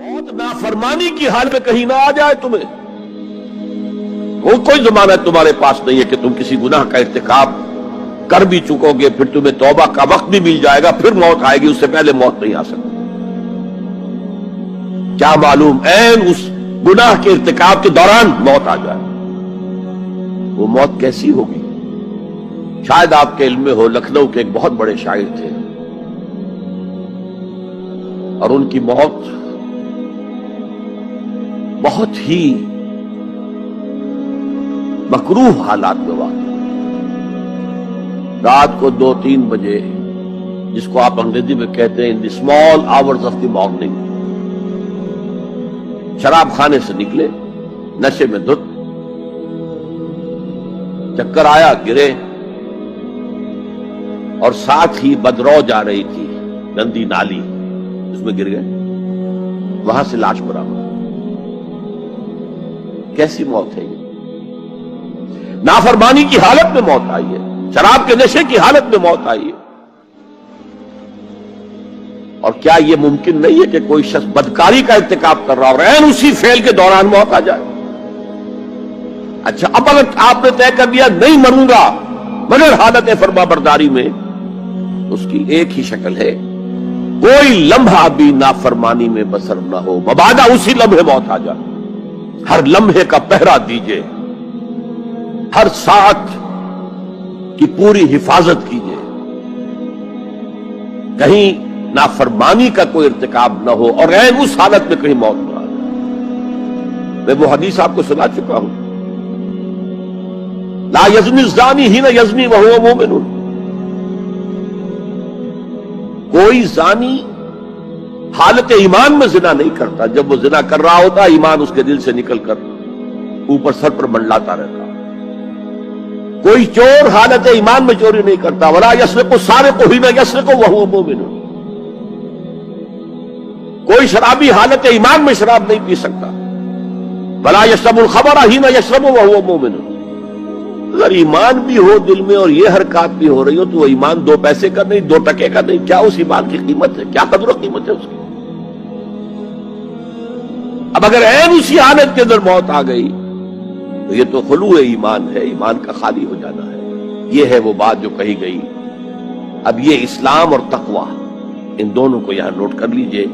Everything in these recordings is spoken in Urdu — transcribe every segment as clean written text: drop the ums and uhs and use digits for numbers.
موت نافرمانی کی حال میں کہیں نہ آ جائے تمہیں. وہ کوئی ضمانت تمہارے پاس نہیں ہے کہ تم کسی گناہ کا ارتکاب کر بھی چکو گے, پھر تمہیں توبہ کا وقت بھی مل جائے گا, پھر موت آئے گی, اس سے پہلے موت نہیں آ سکتی. کیا معلوم عین اس گناہ کے ارتکاب کے دوران موت آ جائے. وہ موت کیسی ہوگی؟ شاید آپ کے علم میں ہو, لکھنؤ کے ایک بہت بڑے شاعر تھے اور ان کی موت بہت ہی مکروہ حالات میں واقع. رات کو 2-3 بجے, جس کو آپ انگریزی میں کہتے ہیں in the small hours of the morning, شراب خانے سے نکلے, نشے میں دھت, چکر آیا, گرے, اور ساتھ ہی بدرو جا رہی تھی گندی نالی, اس میں گر گئے, وہاں سے لاش برآمد. کیسی موت ہے یہ؟ نافرمانی کی حالت میں موت آئی ہے, شراب کے نشے کی حالت میں موت آئی ہے. اور کیا یہ ممکن نہیں ہے کہ کوئی شخص بدکاری کا ارتکاب کر رہا اور عین اسی فعل کے دوران موت آ جائے؟ اچھا, اب اگر آپ نے طے کر دیا نہیں مروں گا مگر حالت فرما برداری میں, اس کی ایک ہی شکل ہے, کوئی لمحہ بھی نافرمانی میں بسر نہ ہو, مبادا اسی لمحے موت آ جائے. ہر لمحے کا پہرا دیجئے, ہر ساعت کی پوری حفاظت کیجئے, کہیں نافرمانی کا کوئی ارتکاب نہ ہو اور عین اس حالت میں کہیں موت نہ آ جائے. میں وہ حدیث آپ کو سنا چکا ہوں, لا یزنی الزانی حین یزنی وہو مومن. کوئی زانی حالت ایمان میں زنا نہیں کرتا, جب وہ زنا کر رہا ہوتا ایمان اس کے دل سے نکل کر اوپر سر پر منڈلاتا رہتا. کوئی چور حالت ایمان میں چوری نہیں کرتا, ولا یسرق السارق حین یسرق وہو مومن. کوئی شرابی حالت ایمان میں شراب نہیں پی سکتا, ولا یشرب الخمر حین یشرب وہو مومن. اگر ایمان بھی ہو دل میں اور یہ حرکات بھی ہو رہی ہو تو وہ ایمان 2 پیسے کا نہیں, 2 ٹکے کا نہیں. کیا اس ایمان کی قیمت ہے؟ کیا قدر و قیمت ہے اس کی؟ اب اگر عین اسی حالت کے اندر موت آ گئی تو یہ تو خلوع ایمان ہے, ایمان کا خالی ہو جانا ہے. یہ ہے وہ بات جو کہی گئی. اب یہ اسلام اور تقوی, ان دونوں کو یہاں نوٹ کر لیجئے.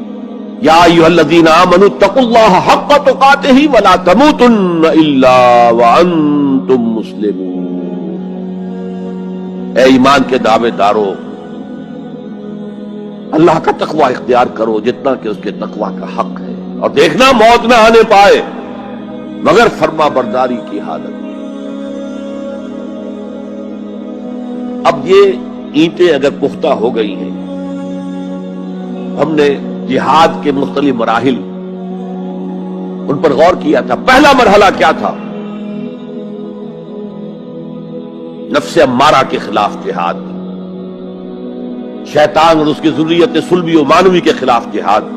یا ایھا الذین آمنوا اتقوا اللہ حق تقاتہ ولا تموتن الا وانتم مسلمون. اے ایمان کے دعوے دارو, اللہ کا تقوی اختیار کرو جتنا کہ اس کے تقوی کا حق ہے, اور دیکھنا موت نہ آنے پائے مگر فرما برداری کی حالت. اب یہ اینٹیں اگر پختہ ہو گئی ہیں, ہم نے جہاد کے مختلف مراحل ان پر غور کیا تھا. پہلا مرحلہ کیا تھا؟ نفس امارہ کے خلاف جہاد, شیطان اور اس کی ذریت سلبی و مانوی کے خلاف جہاد,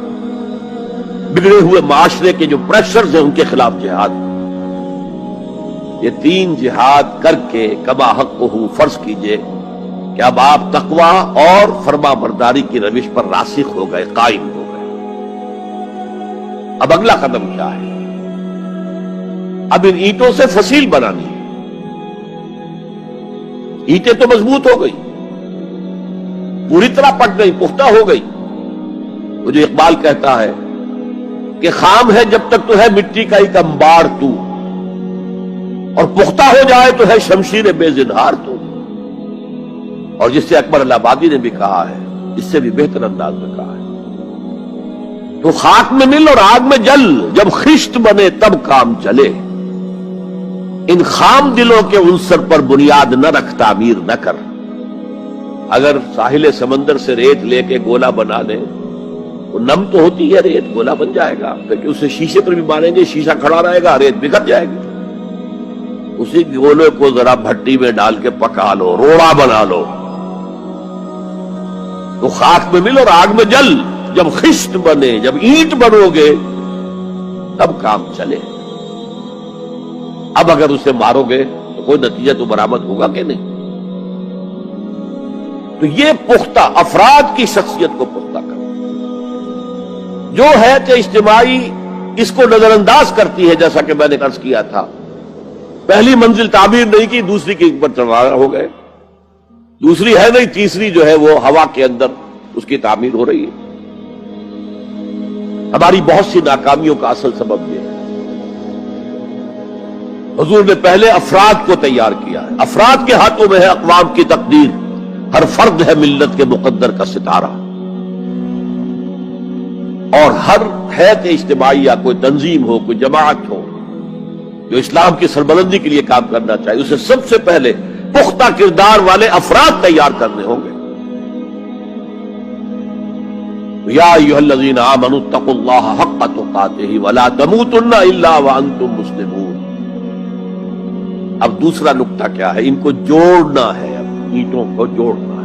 بگڑے ہوئے معاشرے کے جو پریشرز ہیں ان کے خلاف جہاد. یہ 3 جہاد کر کے کما حق ہو فرض کیجئے کہ اب آپ تقوی اور فرما برداری کی روش پر راسخ ہو گئے, قائم ہو گئے. اب اگلا قدم کیا ہے؟ اب ان اینٹوں سے فصیل بنانی ہے. اینٹیں تو مضبوط ہو گئی, پوری طرح پٹ گئی, پختہ ہو گئی. وہ جو اقبال کہتا ہے کہ خام ہے جب تک تو ہے مٹی کا ایک انبار تو, اور پختہ ہو جائے تو ہے شمشیر بے زنہار تو. اور جس سے اکبر اللہ آبادی نے بھی کہا ہے, اس سے بھی بہتر انداز میں کہا ہے, تو خاک میں مل اور آگ میں جل, جب خشت بنے تب کام چلے. ان خام دلوں کے عنصر پر بنیاد نہ رکھ, تعمیر نہ کر. اگر ساحل سمندر سے ریت لے کے گولا بنا لیں, وہ نم تو ہوتی ہے ریت, گولا بن جائے گا, کیونکہ اسے شیشے پر بھی ماریں گے, شیشہ کھڑا رہے گا, ریت بکھر جائے گی. اسی گولے کو ذرا بھٹی میں ڈال کے پکا لو, روڑا بنا لو, تو خاک میں مل اور آگ میں جل, جب خشت بنے, جب اینٹ بنو گے تب کام چلے. اب اگر اسے مارو گے تو کوئی نتیجہ تو برآمد ہوگا کہ نہیں. تو یہ پختہ افراد کی شخصیت کو پختہ کرنا. جو حیات اجتماعی اس کو نظر انداز کرتی ہے، جیسا کہ میں نے عرض کیا تھا، پہلی منزل تعمیر نہیں کی، دوسری کے اوپر چڑھانا ہو گئے، دوسری ہے نہیں، تیسری جو ہے وہ ہوا کے اندر اس کی تعمیر ہو رہی ہے۔ ہماری بہت سی ناکامیوں کا اصل سبب یہ ہے۔ حضور نے پہلے افراد کو تیار کیا ہے، افراد کے ہاتھوں میں ہے اقوام کی تقدیر، ہر فرد ہے ملت کے مقدر کا ستارہ، اور ہر حیات اجتماعی یا کوئی تنظیم ہو، کوئی جماعت ہو جو اسلام کی سربلندی کے لیے کام کرنا چاہیے، اسے سب سے پہلے پختہ کردار والے افراد تیار کرنے ہوں گے۔ یا ایھا الذین آمنوا اتقوا اللہ حق تقاتہ ولا تموتن الا وانتم مسلمون۔ اب دوسرا نقطہ کیا ہے؟ ان کو جوڑنا ہے، اب اینٹوں کو جوڑنا ہے۔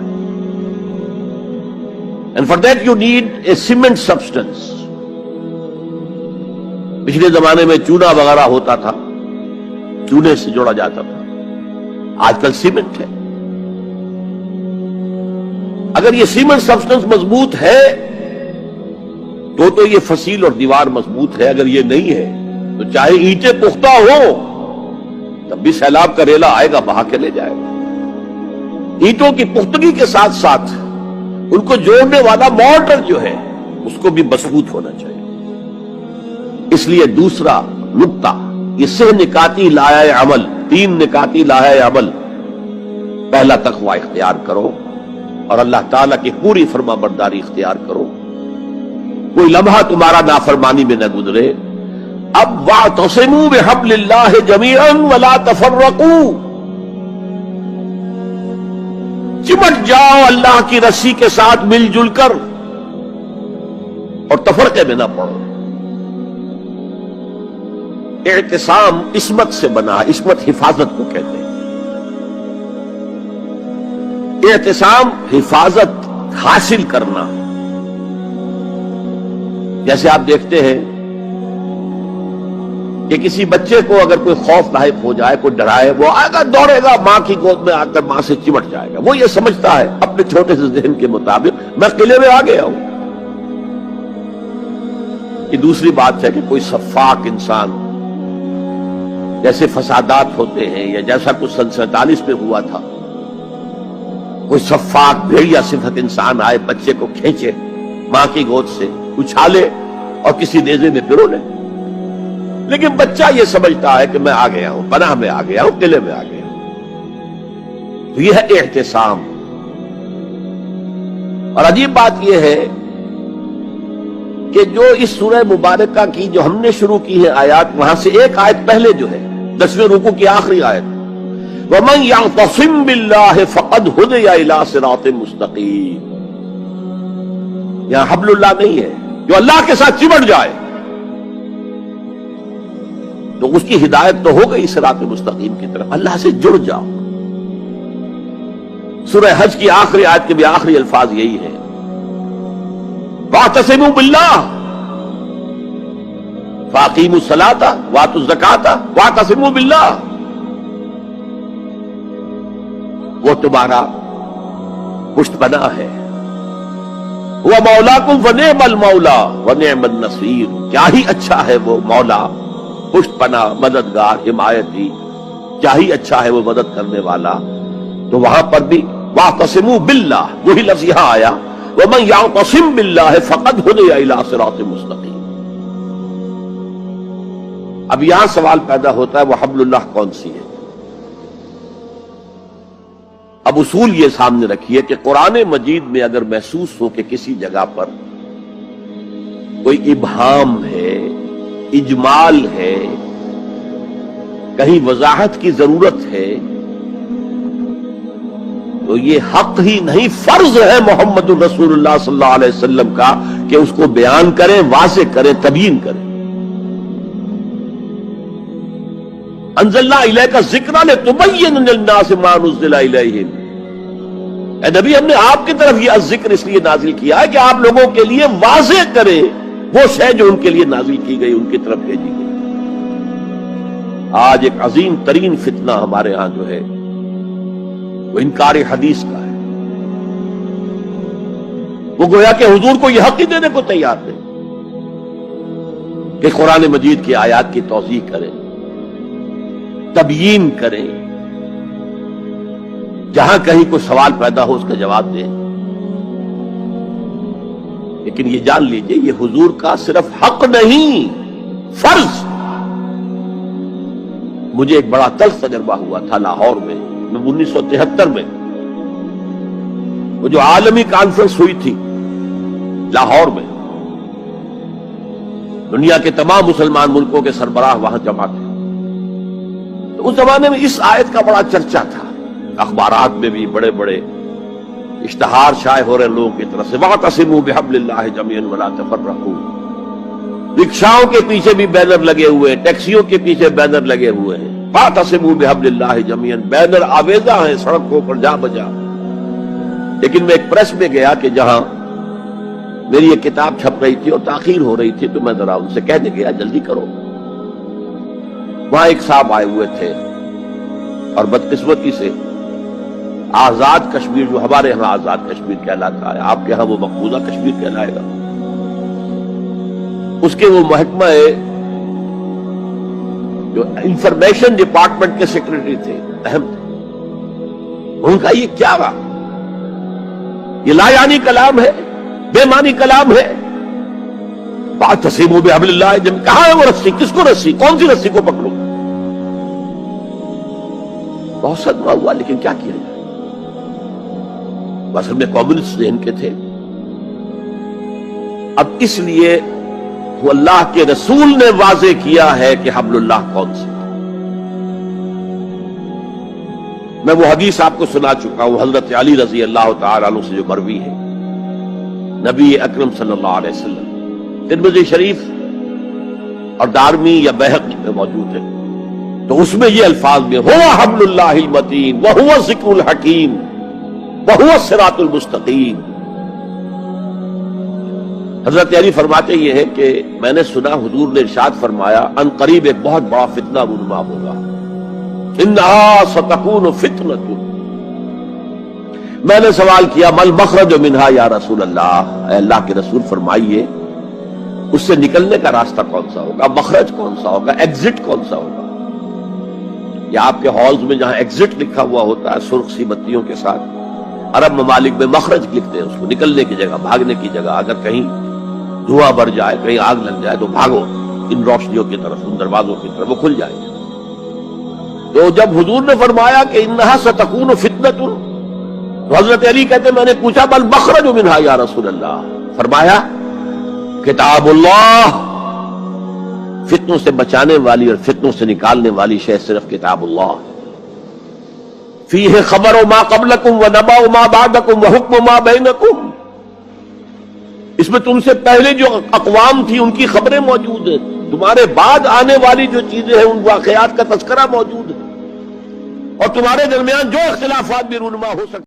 And for that you need a cement substance۔ پچھلے زمانے میں چونا وغیرہ ہوتا تھا، چونے سے جوڑا جاتا تھا، آج کل سیمنٹ ہے۔ اگر یہ سیمنٹ سبسٹنس مضبوط ہے تو یہ فصیل اور دیوار مضبوط ہے، اگر یہ نہیں ہے تو چاہے اینٹیں پختہ ہو تب بھی سیلاب کا ریلا آئے گا، بہا کے لے جائے گا۔ اینٹوں کی پختگی کے ساتھ ساتھ ان کو جوڑنے والا مورٹر جو ہے اس کو بھی مضبوط ہونا چاہیے۔ اس لیے دوسرا نقطہ، یہ سہ نکاتی لائحہ عمل، 3 نکاتی لائحہ عمل۔ پہلا تقوی اختیار کرو اور اللہ تعالیٰ کی پوری فرما برداری اختیار کرو، کوئی لمحہ تمہارا نافرمانی میں نہ گزرے۔ اب واعتصموا بحبل اللہ جمیعا ولا تفرقوا، چمٹ جاؤ اللہ کی رسی کے ساتھ مل جل کر اور تفرقے میں نہ پڑو۔ اعتصام عصمت سے بنا، عصمت حفاظت کو کہتے ہیں۔ اعتصام حفاظت حاصل کرنا، جیسے آپ دیکھتے ہیں کہ کسی بچے کو اگر کوئی خوف لاحق ہو جائے، کوئی ڈرائے، وہ آئے گا، دوڑے گا ماں کی گود میں آ کر ماں سے چمٹ جائے گا۔ وہ یہ سمجھتا ہے اپنے چھوٹے سے ذہن کے مطابق میں قلعے میں آ گیا ہوں۔ یہ دوسری بات ہے کہ کوئی سفاک انسان، جیسے فسادات ہوتے ہیں یا جیسا کچھ سن 47 میں ہوا تھا، کوئی سفاک بھیڑیا صفت انسان آئے، بچے کو کھینچے ماں کی گود سے، اچھالے اور کسی نیزے میں پرو لے۔ لیکن بچہ یہ سمجھتا ہے کہ میں آ گیا ہوں، پناہ میں آ گیا ہوں، قلعے میں آ گیا ہوں۔ تو یہ ہے اعتصام۔ اور عجیب بات یہ ہے کہ جو اس سورہ مبارکہ کی جو ہم نے شروع کی ہے آیات، وہاں سے ایک آیت پہلے جو ہے 10ویں رکوع کی آخری آیت، وَمَن يَعْتَصِم بِاللَّهِ فَقَدْ هُدِيَ إِلَىٰ صِرَاطٍ مُسْتَقِيمٍ۔ یہاں حبل اللہ نہیں ہے، جو اللہ کے ساتھ چمٹ جائے تو اس کی ہدایت تو ہو گئی صراط مستقیم کی طرف، اللہ سے جڑ جاؤ۔ سورہ حج کی آخری آیت کے بھی آخری الفاظ یہی ہیں، وَاعْتَصِمُوا بِاللَّهِ فَأَقِیمُوا الصَّلَاةَ وَآتُوا الزَّکَاةَ وَاعْتَصِمُوا بِاللَّهِ۔ وہ تمہارا پشت پناہ ہے، وہ مولاکم فنعم المولا ونعم النصیر، کیا ہی اچھا ہے وہ مولا، پشت پناہ، مددگار، حمایتی، کیا ہی اچھا ہے وہ مدد کرنے والا۔ تو وہاں پر بھی واعتصموا باللہ، وہی لفظ یہاں آیا، ومن یعتصم باللہ فقد ہدی الی صراط مستقیم۔ اب یہاں سوال پیدا ہوتا ہے وہ حبل اللہ کون سی ہے؟ اب اصول یہ سامنے رکھیے کہ قرآن مجید میں اگر محسوس ہو کہ کسی جگہ پر کوئی ابہام ہے، اجمال ہے، کہیں وضاحت کی ضرورت ہے، تو یہ حق ہی نہیں، فرض ہے محمد الرسول اللہ صلی اللہ علیہ وسلم کا کہ اس کو بیان کریں، واضح کریں، تبیین کریں۔ انزلنا الیک الذکر لتبین للناس ما نزل الیہم۔ اے نبی، ہم نے آپ کی طرف یہ الذکر اس لیے نازل کیا ہے کہ آپ لوگوں کے لیے واضح کریں وہ شے جو ان کے لیے نازل کی گئی، ان کی طرف بھیجی گئی۔ آج ایک عظیم ترین فتنہ ہمارے ہاں جو ہے وہ انکار حدیث کا ہے۔ وہ گویا کہ حضور کو یہ حق ہی دینے کو تیار نہیں۔ کہ قرآن مجید کی آیات کی توضیح کریں، تبیین کریں، جہاں کہیں کوئی سوال پیدا ہو اس کا جواب دیں. لیکن یہ جان لیجئے یہ حضور کا صرف حق نہیں، فرض. مجھے ایک بڑا تلخ تجربہ ہوا تھا لاہور میں 1973 میں، وہ جو عالمی کانفرنس ہوئی تھی لاہور میں، دنیا کے تمام مسلمان ملکوں کے سربراہ وہاں جمع تھے. تو اس زمانے میں اس آیت کا بڑا چرچا تھا، اخبارات میں بھی بڑے بڑے اشتہار شائع ہو رہے لوگوں کی طرف سے، وَاعْتَصِمُوا بِحَبْلِ اللَّهِ جَمِيعًا وَلَا تَفَرَّقُوا. رکشاؤں کے پیچھے بھی بینر لگے ہوئے ہیں، ٹیکسیوں کے پیچھے بینر لگے ہوئے ہیں، وَاعْتَصِمُوا بِحَبْلِ اللَّهِ جَمِيعًا، بینر آویزاں ہیں سڑکوں پر جا بجا. لیکن میں ایک پریس میں گیا کہ جہاں میری ایک کتاب چھپ رہی تھی اور تاخیر ہو رہی تھی، تو میں ذرا ان سے کہنے گیا جلدی کرو. وہاں ایک صاحب آئے ہوئے تھے اور بدقسمتی سے آزاد کشمیر، جو ہمارے ہاں آزاد کشمیر کہلاتا ہے، آپ کے ہاں وہ مقبوضہ کشمیر کہلائے گا، اس کے وہ محکمہ جو انفارمیشن ڈپارٹمنٹ کے سیکرٹری تھے، اہم تھے. ان کا یہ کیا رہا؟ یہ لا یعنی کلام ہے، بے معنی کلام ہے. وَاعْتَصِمُوا بِحَبْلِ اللَّهِ جَمِيعًا، کہاں ہے وہ رسی؟ کس کو رسی؟ کون سی رسی کو پکڑو؟ بہت صدمہ ہوا، لیکن کیا کیا جائے؟ اصل میں کمیونسٹ ذہن کے تھے. اب اس لیے وہ اللہ کے رسول نے واضح کیا ہے کہ حبل اللہ کون سی. میں وہ حدیث آپ کو سنا چکا ہوں، حضرت علی رضی اللہ تعالی عنہ سے جو مروی ہے، نبی اکرم صلی اللہ علیہ وسلم، ترمذی شریف اور دارمی یا بیہقی میں موجود ہے. تو اس میں یہ الفاظ میں هو حبل اللہ المتین وهو الذکر الحکیم وهو الصراط المستقیم. حضرت علی فرماتے یہ ہے کہ میں نے سنا حضور نے ارشاد فرمایا ان قریب ایک بہت بڑا فتنہ رونما ہوگا، انہا ستکون فتنۃ. میں نے سوال کیا مل مخرج منہا یا رسول اللہ، اے اللہ کے رسول فرمائیے اس سے نکلنے کا راستہ کون سا ہوگا، مخرج کون سا ہوگا، ایگزٹ کون سا ہوگا. یا آپ کے ہالز میں جہاں ایگزٹ لکھا ہوا ہوتا ہے سرخ سی بتیوں کے ساتھ، عرب ممالک میں مخرج لکھتے ہیں اس کو، نکلنے کی جگہ، بھاگنے کی جگہ. اگر کہیں دھواں بڑھ جائے، کہیں آگ لگ جائے تو بھاگو ان روشنیوں کی طرف، ان دروازوں کی طرف، وہ کھل جائیں گے. تو جب حضور نے فرمایا کہ انہا ستکون فتنۃ، تو حضرت علی کہتے میں نے پوچھا بل مخرج منہا یا رسول اللہ، فرمایا کتاب اللہ، فتنوں سے بچانے والی اور فتنوں سے نکالنے والی شے صرف کتاب اللہ. فیہ خبر ما قبلکم ونبأ ما بعدکم وحکم ما بینکم، اس میں تم سے پہلے جو اقوام تھی ان کی خبریں موجود ہیں، تمہارے بعد آنے والی جو چیزیں ہیں ان واقعات کا تذکرہ موجود ہے، اور تمہارے درمیان جو اختلافات بھی رونما ہو سکتے